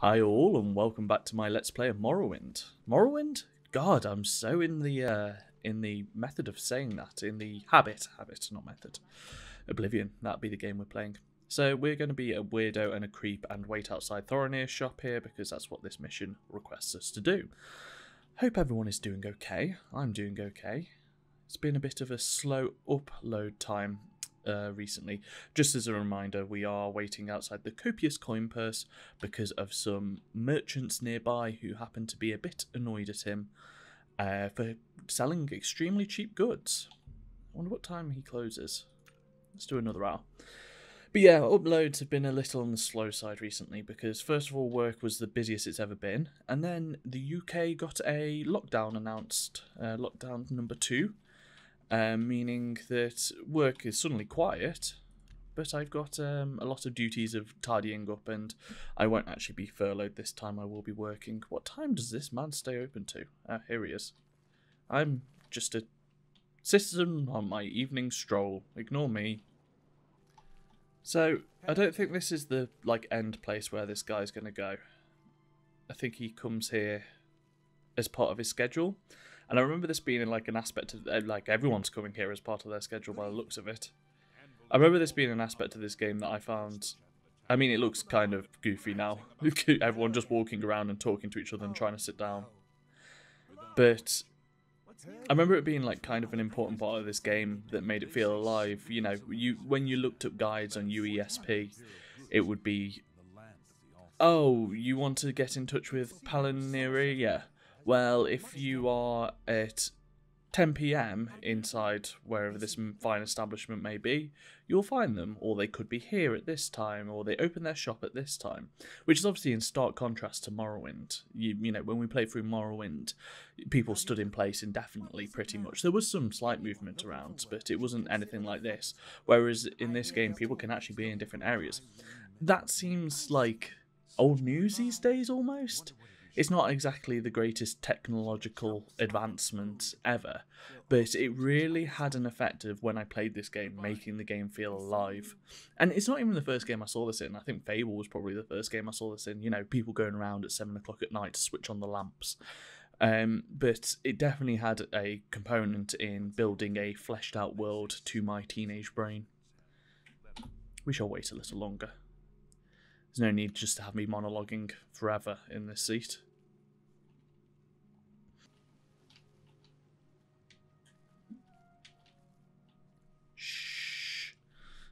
Hi all, and welcome back to my Let's Play of Morrowind. Morrowind? God, I'm so in the method of saying that, in the habit, not method. Oblivion, that'd be the game we're playing. So we're going to be a weirdo and a creep and wait outside Thorinir's shop here because that's what this mission requests us to do. Hope everyone is doing okay. I'm doing okay. It's been a bit of a slow upload time recently. Just as a reminder, we are waiting outside the Copious Coinpurse because of some merchants nearby who happen to be a bit annoyed at him for selling extremely cheap goods. I wonder what time he closes. Let's do another hour. But yeah, uploads have been a little on the slow side recently because first of all work was the busiest it's ever been, and then the UK got a lockdown announced, lockdown number 2. Meaning that work is suddenly quiet, but I've got a lot of duties of tidying up, and I won't actually be furloughed this time. I will be working. What time does this man stay open to? Here he is. I'm just a citizen on my evening stroll. Ignore me. So, I don't think this is the end place where this guy's going to go. I think he comes here as part of his schedule. And I remember this being in an aspect of everyone's coming here as part of their schedule by the looks of it. I remember this being an aspect of this game that I found. I mean, it looks kind of goofy now. Everyone just walking around and talking to each other and trying to sit down. But I remember it being kind of an important part of this game that made it feel alive. You know, when you looked up guides on UESP, it would be, oh, you want to get in touch with Paliniri? Yeah. Well, if you are at 10 PM inside wherever this fine establishment may be, you'll find them. Or they could be here at this time, or they open their shop at this time. Which is obviously in stark contrast to Morrowind. You know, when we played through Morrowind, people stood in place indefinitely, pretty much. There was some slight movement around, but it wasn't anything like this. Whereas in this game, people can actually be in different areas. That seems like old news these days, almost. It's not exactly the greatest technological advancement ever, but it really had an effect of when I played this game, making the game feel alive. And it's not even the first game I saw this in. I think Fable was probably the first game I saw this in. You know, people going around at 7 o'clock at night to switch on the lamps. But it definitely had a component in building a fleshed out world to my teenage brain. We shall wait a little longer. There's no need just to have me monologuing forever in this seat.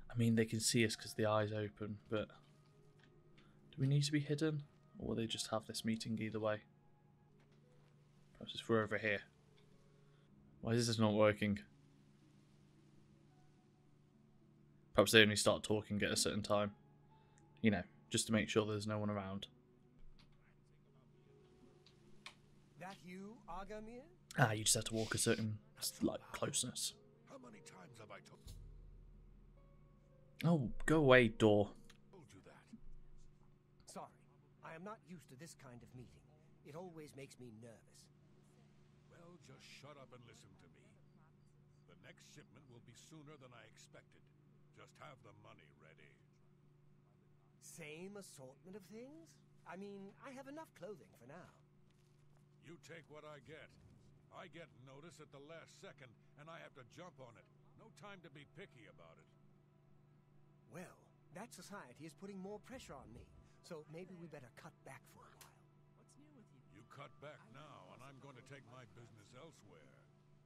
I mean, they can see us because the eye's open, but do we need to be hidden? Or will they just have this meeting either way? Perhaps if we're over here. Why is this not working? Perhaps they only start talking at a certain time. You know, just to make sure there's no one around. That you, Agamir? Ah, you just have to walk a certain, closeness. How many times have I told Oh, go away, door. you that? Sorry, I am not used to this kind of meeting. It always makes me nervous. Well, just shut up and listen to me. The next shipment will be sooner than I expected. Just have the money ready. Same assortment of things? I mean, I have enough clothing for now. You take what I get. I get notice at the last second, and I have to jump on it. No time to be picky about it. Well, that society is putting more pressure on me, so maybe we better cut back for a while. What's new with you? You cut back now, and I'm going to take my business elsewhere.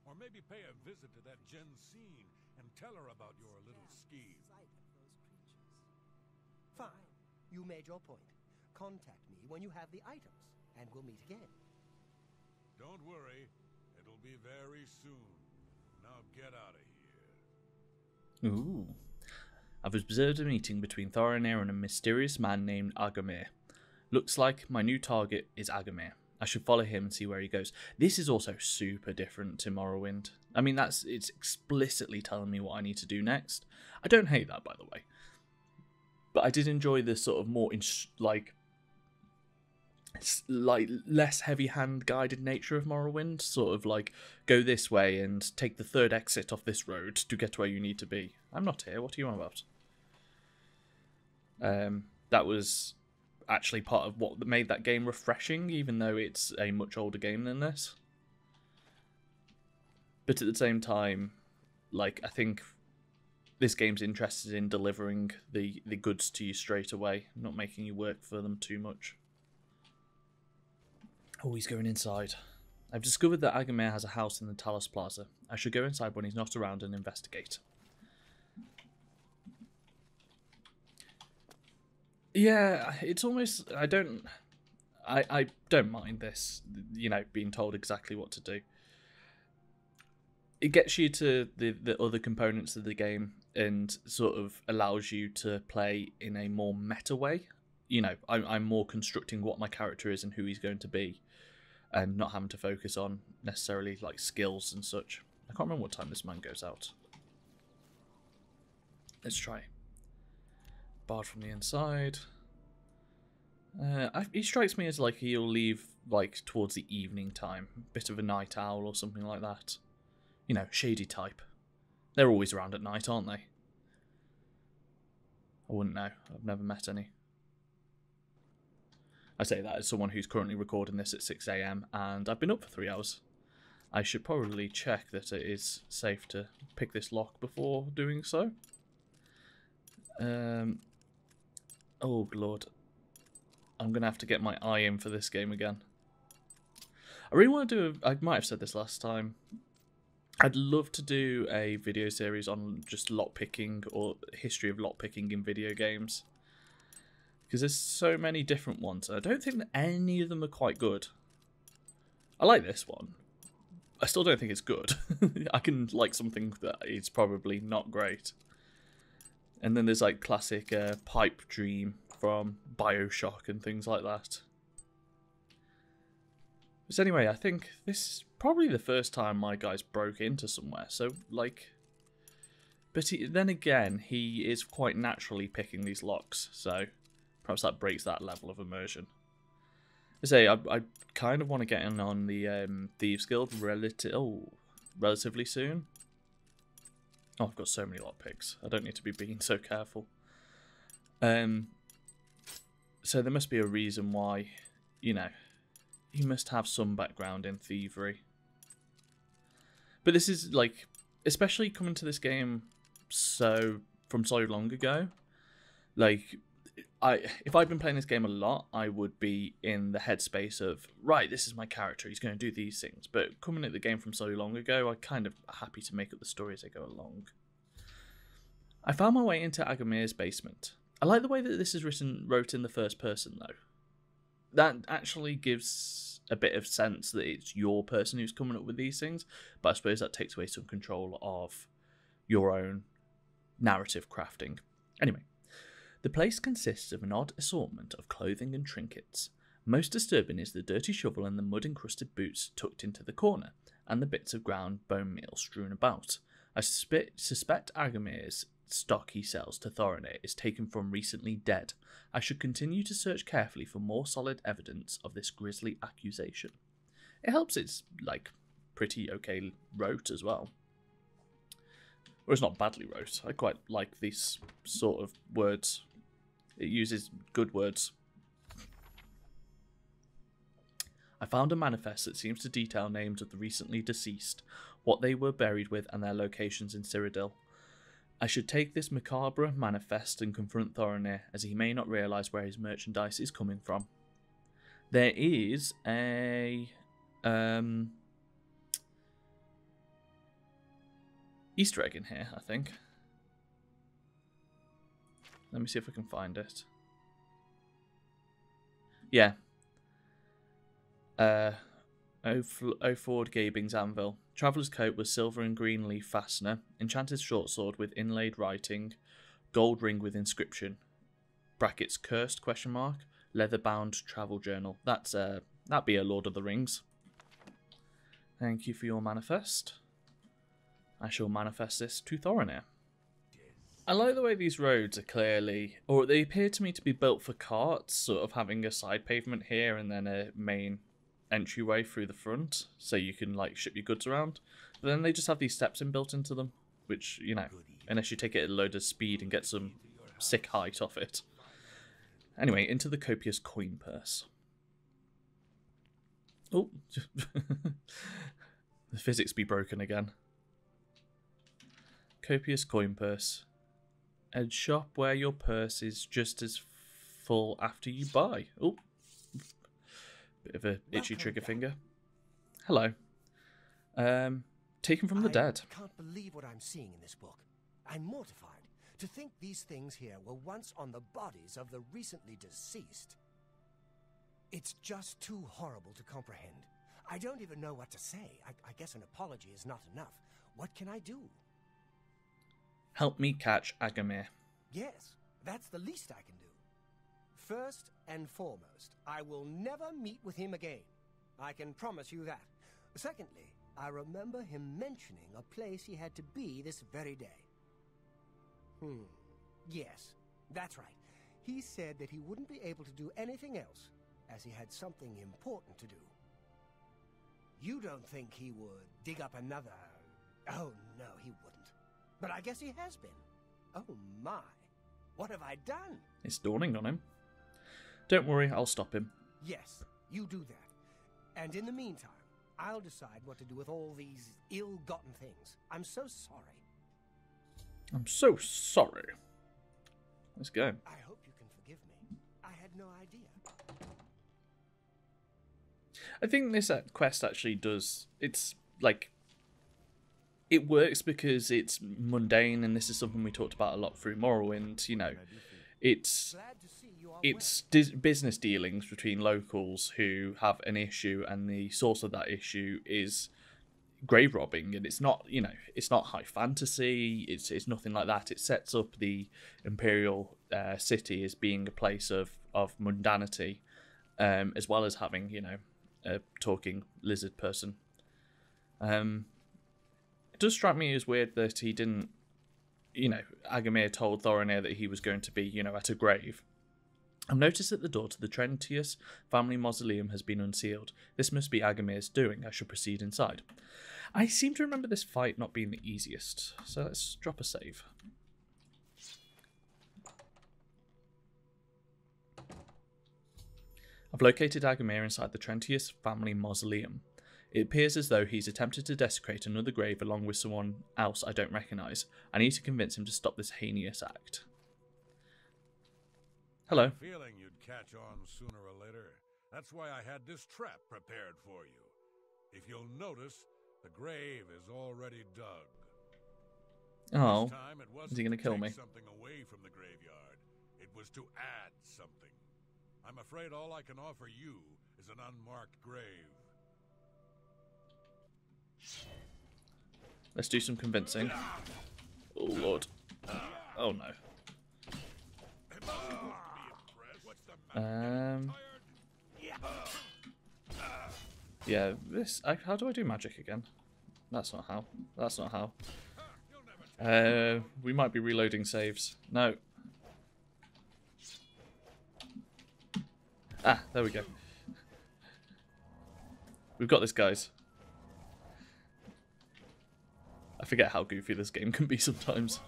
Or maybe pay a visit to that Jensine and tell her about your little scheme. Sight of those creatures. Fine, you made your point. Contact me when you have the items, and we'll meet again. Don't worry, it'll be very soon. Now get out of here. Ooh. I've observed a meeting between Thorinir and a mysterious man named Agamir. Looks like my new target is Agamir. I should follow him and see where he goes. This is also super different to Morrowind. I mean, it's explicitly telling me what I need to do next. I don't hate that, by the way. But I did enjoy this sort of more, less heavy-hand guided nature of Morrowind. Sort of go this way and take the third exit off this road to get to where you need to be. I'm not here. What are you on about? That was actually part of what made that game refreshing, even though it's a much older game than this. But at the same time, like, I think this game's interested in delivering the goods to you straight away, not making you work for them too much. Oh, he's going inside. I've discovered that Agamir has a house in the Talos Plaza. I should go inside when he's not around and investigate. Yeah, it's almost... I don't mind this, you know, being told exactly what to do. It gets you to the other components of the game and sort of allows you to play in a more meta way. You know, I'm more constructing what my character is and who he's going to be, and not having to focus on necessarily like skills and such. I can't remember what time this man goes out. Let's try. Barred from the inside. He strikes me as like he'll leave like towards the evening time. Bit of a night owl or something like that. You know, shady type. They're always around at night, aren't they? I wouldn't know. I've never met any. I say that as someone who's currently recording this at 6 AM and I've been up for 3 hours. I should probably check that it is safe to pick this lock before doing so. Oh, Lord. I'm going to have to get my eye in for this game again. I really want to do I might have said this last time. I'd love to do a video series on just lockpicking or history of lockpicking in video games. Because there's so many different ones. I don't think that any of them are quite good. I like this one. I still don't think it's good. I can like something that is probably not great. And then there's like classic Pipe Dream from BioShock and things like that. But anyway, I think this is probably the first time my guys broke into somewhere. So, like... But then again, he is quite naturally picking these locks. So, perhaps that breaks that level of immersion. I say, I kind of want to get in on the Thieves Guild relatively soon. Oh, I've got so many lockpicks. I don't need to be being so careful. So there must be a reason why, you know, he must have some background in thievery. But this is, like, especially coming to this game from so long ago, like, if I'd been playing this game a lot, I would be in the headspace of, right, this is my character, he's going to do these things. But coming at the game from so long ago, I'm kind of happy to make up the story as I go along. I found my way into Agamir's basement. I like the way that this is wrote in the first person, though. That actually gives a bit of sense that it's your person who's coming up with these things, but I suppose that takes away some control of your own narrative crafting. Anyway, the place consists of an odd assortment of clothing and trinkets. Most disturbing is the dirty shovel and the mud-encrusted boots tucked into the corner, and the bits of ground bone meal strewn about. I suspect Agamir's stock he sells to Thorinir is taken from recently dead. I should continue to search carefully for more solid evidence of this grisly accusation. It helps it's, like, pretty okay wrote as well. Or it's not badly wrote. I quite like these sort of words. It uses good words. I found a manifest that seems to detail names of the recently deceased, what they were buried with, and their locations in Cyrodiil. I should take this macabre manifest and confront Thorinir, as he may not realise where his merchandise is coming from. There is a Easter egg in here, I think. Let me see if I can find it. Yeah. Ford Gabing's anvil. Traveller's coat with silver and green leaf fastener. Enchanted short sword with inlaid writing. Gold ring with inscription. Brackets cursed ? Leather bound travel journal. That'd be a Lord of the Rings. Thank you for your manifest. I shall manifest this to Thorinir. I like the way these roads are clearly, or they appear to me to be built for carts, sort of having a side pavement here and then a main entryway through the front, so you can like ship your goods around. But then they just have these steps inbuilt into them, which, you know, unless you take it at a load of speed and get some sick height off it. Anyway, into the Copious Coinpurse. Oh, the physics be broken again. Copious Coinpurse. A shop where your purse is just as full after you buy. Oh, bit of a itchy trigger finger. Hello. Taken from the dead. I can't believe what I'm seeing in this book. I'm mortified. To think these things here were once on the bodies of the recently deceased. It's just too horrible to comprehend. I don't even know what to say. I guess an apology is not enough. What can I do? Help me catch Agamir. Yes, that's the least I can do. First and foremost, I will never meet with him again. I can promise you that. Secondly, I remember him mentioning a place he had to be this very day. Yes, that's right. He said that he wouldn't be able to do anything else, as he had something important to do. You don't think he would dig up another... Oh, no, he wouldn't. But I guess he has been. Oh, my. What have I done? It's dawning on him. Don't worry, I'll stop him. Yes, you do that. And in the meantime, I'll decide what to do with all these ill-gotten things. I'm so sorry. I'm so sorry. Let's go. I hope you can forgive me. I had no idea. I think this quest actually does... It's, like... It works because it's mundane, and this is something we talked about a lot through Morrowind. You know, it's business dealings between locals who have an issue, and the source of that issue is grave robbing, and it's not, you know, it's not high fantasy. It's nothing like that. It sets up the Imperial city as being a place of mundanity, as well as having, you know, a talking lizard person. It does strike me as weird that he didn't, you know, Agamir told Thorinir that he was going to be, you know, at a grave. I've noticed that the door to the Trentius family mausoleum has been unsealed. This must be Agamir's doing. I should proceed inside. I seem to remember this fight not being the easiest, so let's drop a save. I've located Agamir inside the Trentius family mausoleum. It appears as though he's attempted to desecrate another grave along with someone else I don't recognise. I need to convince him to stop this heinous act. Hello. Feeling you'd catch on sooner or later. That's why I had this trap prepared for you. If you'll notice, the grave is already dug. Oh, This time it wasn't is he going to kill take me? something away from the graveyard. It was to add something. I'm afraid all I can offer you is an unmarked grave. Let's do some convincing. Oh, Lord. Oh, no. Yeah, this... how do I do magic again? That's not how. That's not how. We might be reloading saves. No. Ah, there we go. We've got this, guys. I forget how goofy this game can be sometimes.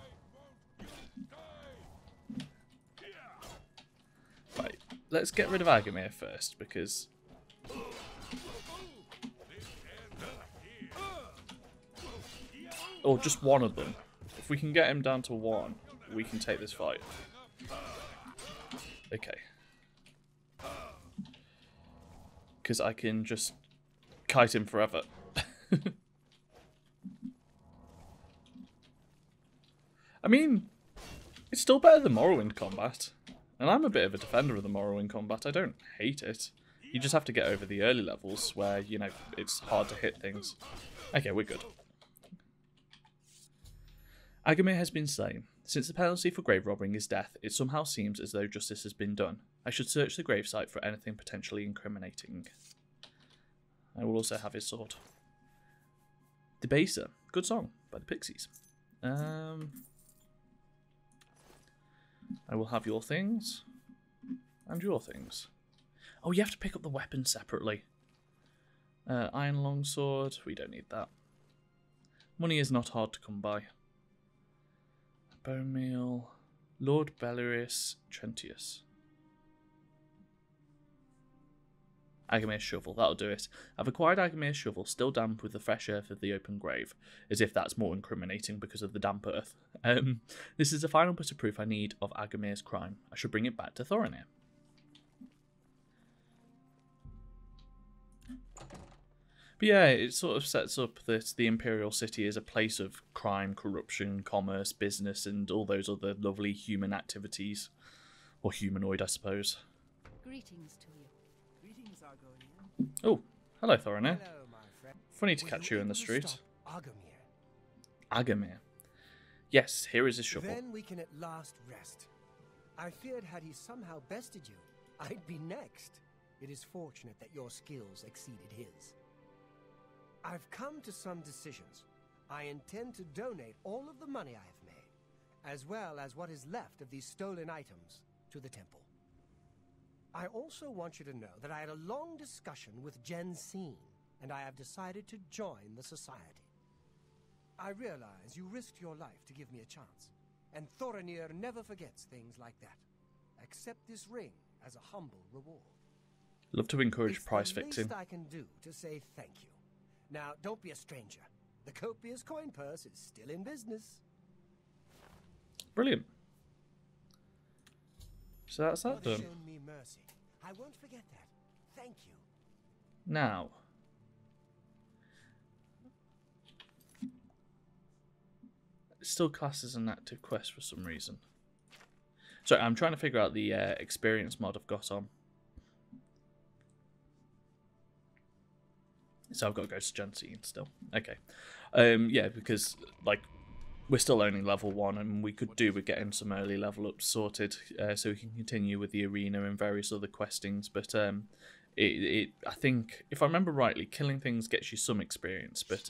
Right, let's get rid of Agamir first, because... Or just one of them. If we can get him down to one, we can take this fight. Okay. Because I can just kite him forever. I mean, it's still better than Morrowind combat. And I'm a bit of a defender of the Morrowind combat. I don't hate it. You just have to get over the early levels where, you know, it's hard to hit things. Okay, we're good. Agamir has been slain. Since the penalty for grave robbing is death, it somehow seems as though justice has been done. I should search the gravesite for anything potentially incriminating. I will also have his sword. Debaser. Good song by the Pixies. I will have your things. And your things. Oh, you have to pick up the weapons separately. Iron longsword. We don't need that. Money is not hard to come by. Bone meal. Lord Belerius Trentius. Agamir's Shovel, that'll do it. I've acquired Agamir's Shovel, still damp with the fresh earth of the open grave, as if that's more incriminating because of the damp earth. This is the final bit of proof I need of Agamir's crime. I should bring it back to Thorinir. But yeah, it sort of sets up that the Imperial City is a place of crime, corruption, commerce, business, and all those other lovely human activities. Or humanoid, I suppose. Greetings to you. Greetings, Argonian. Oh, hello, Thorinir. Hello, my friend. Funny to Were catch you in the able to street. stop Agamir? Agamir. Yes, here is his shovel. Then we can at last rest. I feared had he somehow bested you, I'd be next. It is fortunate that your skills exceeded his. I've come to some decisions. I intend to donate all of the money I have made, as well as what is left of these stolen items, to the temple. I also want you to know that I had a long discussion with Jensine, and I have decided to join the society. I realize you risked your life to give me a chance, and Thorinir never forgets things like that. Accept this ring as a humble reward. Love to encourage It's price the fixing. least I can do to say thank you. Now, don't be a stranger. The Copious Coinpurse is still in business. Brilliant. So that's that You have done. shown me mercy. I won't forget that. Thank you. Now. It still classes an active quest for some reason. Sorry, I'm trying to figure out the experience mod I've got on. So I've got to go to Jensine still. Okay. Yeah, because like we're still only level 1 and we could do with getting some early level ups sorted so we can continue with the arena and various other questings. But I think, if I remember rightly, killing things gets you some experience, but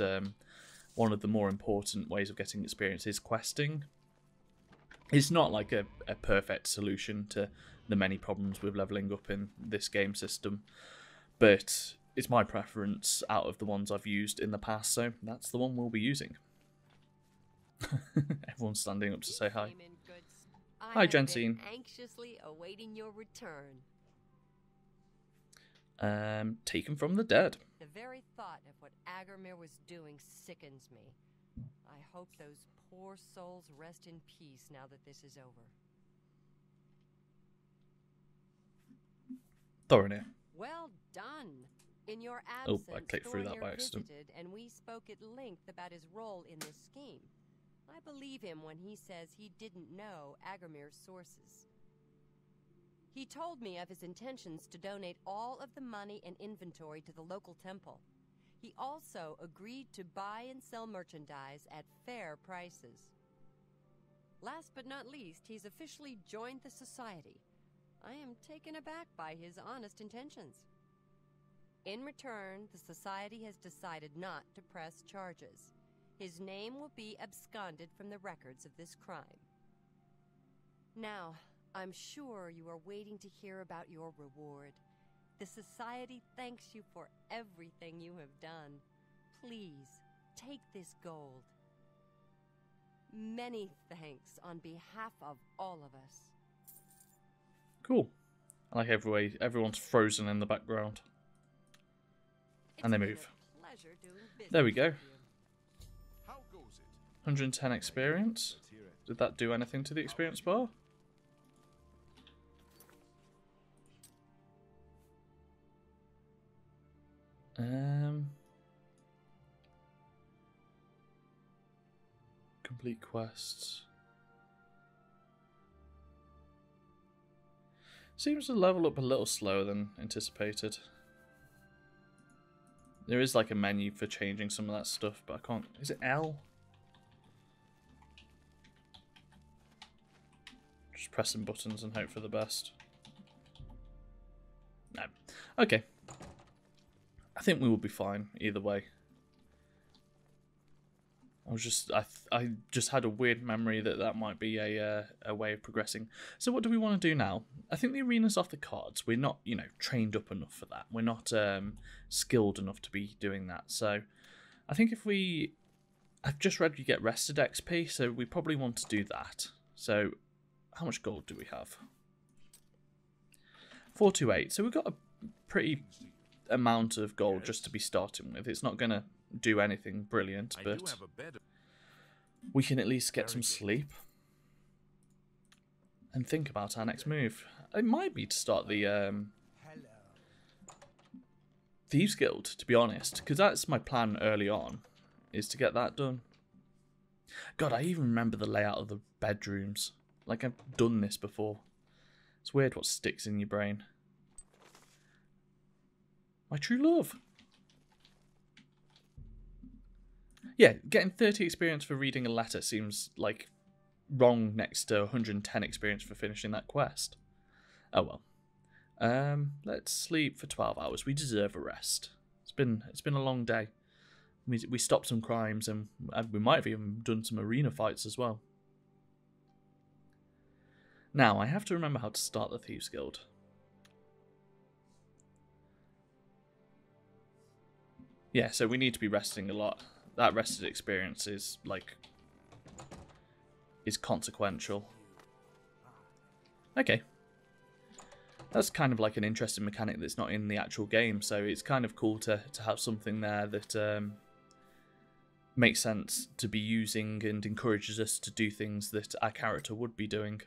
one of the more important ways of getting experience is questing. It's not like a perfect solution to the many problems with leveling up in this game system, but it's my preference out of the ones I've used in the past, so that's the one we'll be using. Everyone's standing up to say hi. Hi, Jensine. Anxiously awaiting your return. Taken from the dead. The very thought of what Agarmir was doing sickens me. I hope those poor souls rest in peace now that this is over. Thorinir. Well done. In your Oh, absence, I clicked through that Thorinir by accident. visited, and we spoke at length about his role in this scheme. I believe him when he says he didn't know Agarmir's sources. He told me of his intentions to donate all of the money and inventory to the local temple. He also agreed to buy and sell merchandise at fair prices. Last but not least, he's officially joined the society. I am taken aback by his honest intentions. In return, the society has decided not to press charges. His name will be absconded from the records of this crime. Now, I'm sure you are waiting to hear about your reward. The society thanks you for everything you have done. Please, take this gold. Many thanks on behalf of all of us. Cool. I like everyone's frozen in the background. And they It's been move. a pleasure doing business There we go. with you. How goes it? 110 experience. Let's hear it. Did that do anything to the experience bar? Complete quests. Seems to level up a little slower than anticipated. There is like a menu for changing some of that stuff, but I can't. Is it L? Just pressing buttons and hope for the best. No. Okay. I think we will be fine either way. I just had a weird memory that might be a way of progressing. So what do we want to do now? I think the arena's off the cards. We're not, trained up enough for that. We're not skilled enough to be doing that. So I think I've just read you get rested XP, so we probably want to do that. So how much gold do we have? 428. So we've got a pretty amount of gold just to be starting with. It's not going to do anything brilliant, I but do have a bed. we can at least get some sleep and think about our next move. It might be to start the Hello. Thieves Guild, to be honest, because that's my plan early on, is to get that done. God, I even remember the layout of the bedrooms. Like, I've done this before. It's weird what sticks in your brain. My true love. Yeah, getting 30 experience for reading a letter seems like wrong next to 110 experience for finishing that quest. Oh well. Let's sleep for 12 hours. We deserve a rest. It's been a long day. We stopped some crimes and we might have even done some arena fights as well. Now, I have to remember how to start the Thieves Guild. Yeah, so we need to be resting a lot. That rested experience is, like, is consequential. Okay. That's kind of like an interesting mechanic that's not in the actual game, so it's kind of cool to have something there that makes sense to be using and encourages us to do things that our character would be doing,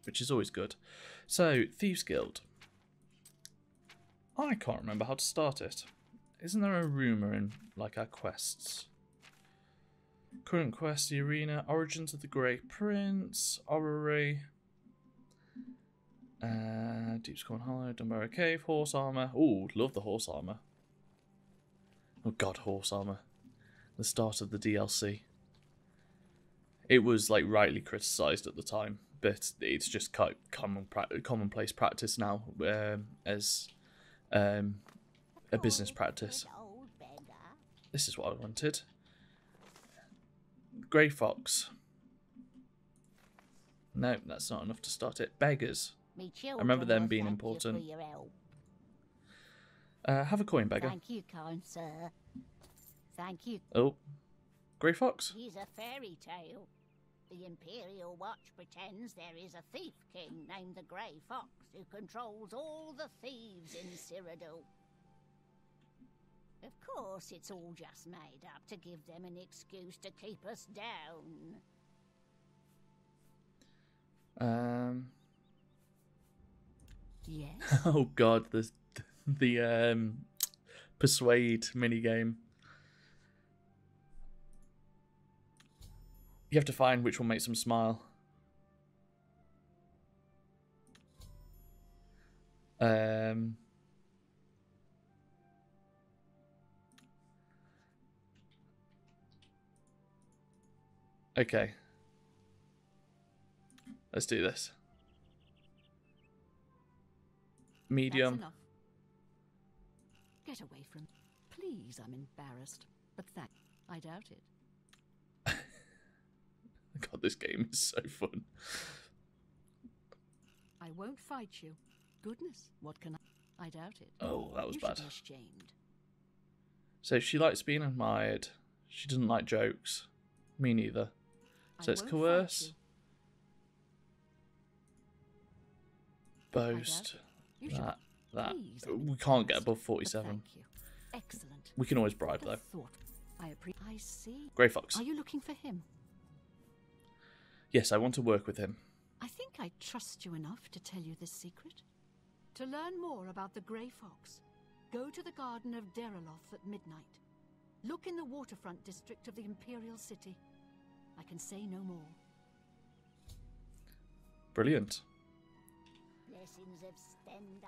which is always good. So, Thieves Guild. I can't remember how to start it. Isn't there a rumour in, like, our quests? Current quest, the arena, Origins of the Great Prince, Orrery, Deep Scorn Hollow, Dunbarrow Cave, Horse Armour. Ooh, love the Horse Armour. Oh god, Horse Armour. The start of the DLC. It was, like, rightly criticised at the time, but it's just commonplace practice now as a business practice. This is what I wanted. Grey Fox. No, that's not enough to start it. Beggars. I remember them being important. Have a coin, beggar. Thank you, kind sir. Thank you. Oh. Grey Fox? He's a fairy tale. The Imperial Watch pretends there is a thief king named the Grey Fox who controls all the thieves in Cyrodiil. Of course, it's all just made up to give them an excuse to keep us down. Yes. Oh god, the persuade minigame. You have to find which one makes them smile. Okay. Let's do this. Medium. That's enough. Get away from... Please, I'm embarrassed. But I doubt it. God, this game is so fun. I won't fight you. Goodness, what can I doubt it. Oh, that was You bad. should be ashamed. So she likes being admired. She doesn't like jokes. Me neither. So I it's won't coerce. fight you. Boast. You should That. Please, I'm We can't get impressed, above but 47. Thank you. Excellent. We can always bribe though. Thought. I see. Grey Fox. Are you looking for him? Yes, I want to work with him. I think I trust you enough to tell you this secret. To learn more about the Grey Fox, go to the Garden of Deraloth at midnight. Look in the waterfront district of the Imperial City. I can say no more. Brilliant. Blessings of Stendar.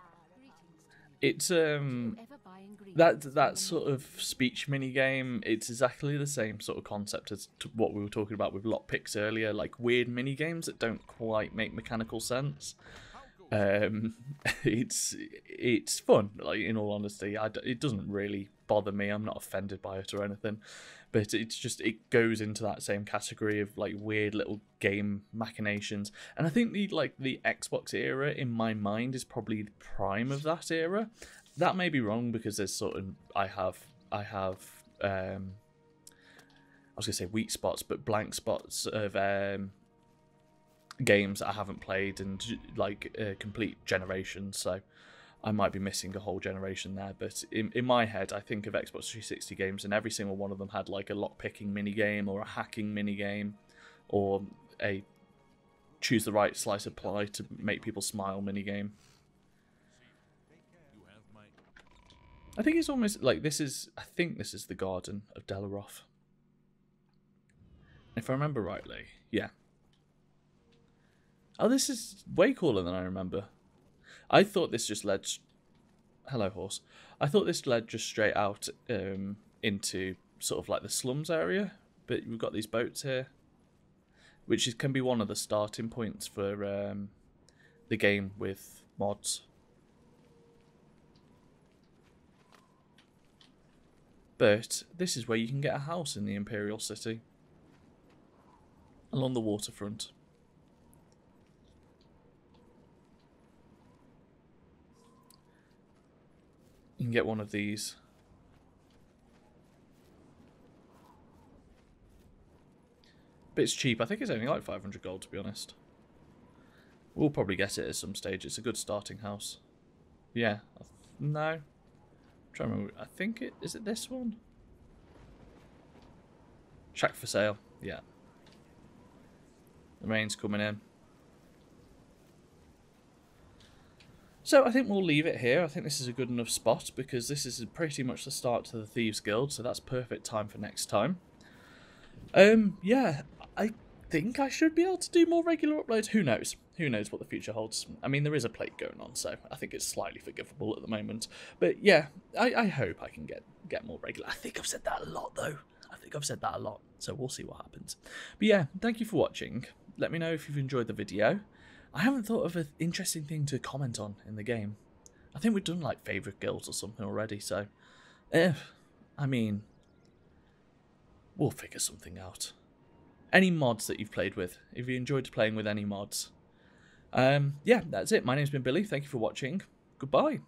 It's Ever buy ingredients from that the sort main- of speech mini game. It's exactly the same sort of concept as to what we were talking about with lockpicks earlier, like weird mini games that don't quite make mechanical sense. It's fun. Like, in all honesty, it doesn't really bother me. I'm not offended by it or anything, but it's just, it goes into that same category of like weird little game machinations. And I think the Xbox era in my mind is probably the prime of that era. That may be wrong because there's sort of I have I was gonna say weak spots, but blank spots of games that I haven't played and like complete generations. So I might be missing a whole generation there, but in my head, I think of Xbox 360 games, and every single one of them had like a lock-picking minigame, or a hacking minigame, or a choose the right slice of pie to make people smile minigame. I think it's almost like this is... I think this is the Garden of Delaroth. If I remember rightly, yeah. Oh, this is way cooler than I remember. I thought this just led... Hello, horse. I thought this led just straight out into sort of like the slums area. But we've got these boats here, which can be one of the starting points for the game with mods. But this is where you can get a house in the Imperial City, along the waterfront. You can get one of these. But it's cheap. I think it's only like 500 gold, to be honest. We'll probably get it at some stage. It's a good starting house. Yeah. No. I'm trying to remember. I think it... Is it this one? Shack for sale. Yeah. The rain's coming in. So I think we'll leave it here. I think this is a good enough spot because this is pretty much the start to the Thieves Guild, so that's perfect time for next time. Yeah, I think I should be able to do more regular uploads. Who knows? Who knows what the future holds? I mean, there is a plague going on, so I think it's slightly forgivable at the moment. But yeah, I hope I can get more regular. I think I've said that a lot, though. I think I've said that a lot, so we'll see what happens. But yeah, thank you for watching. Let me know if you've enjoyed the video. I haven't thought of an interesting thing to comment on in the game. I think we've done like favourite guilds or something already, so... I mean... We'll figure something out. Any mods that you've played with, if you enjoyed playing with any mods. Yeah, that's it. My name's been Billy. Thank you for watching. Goodbye.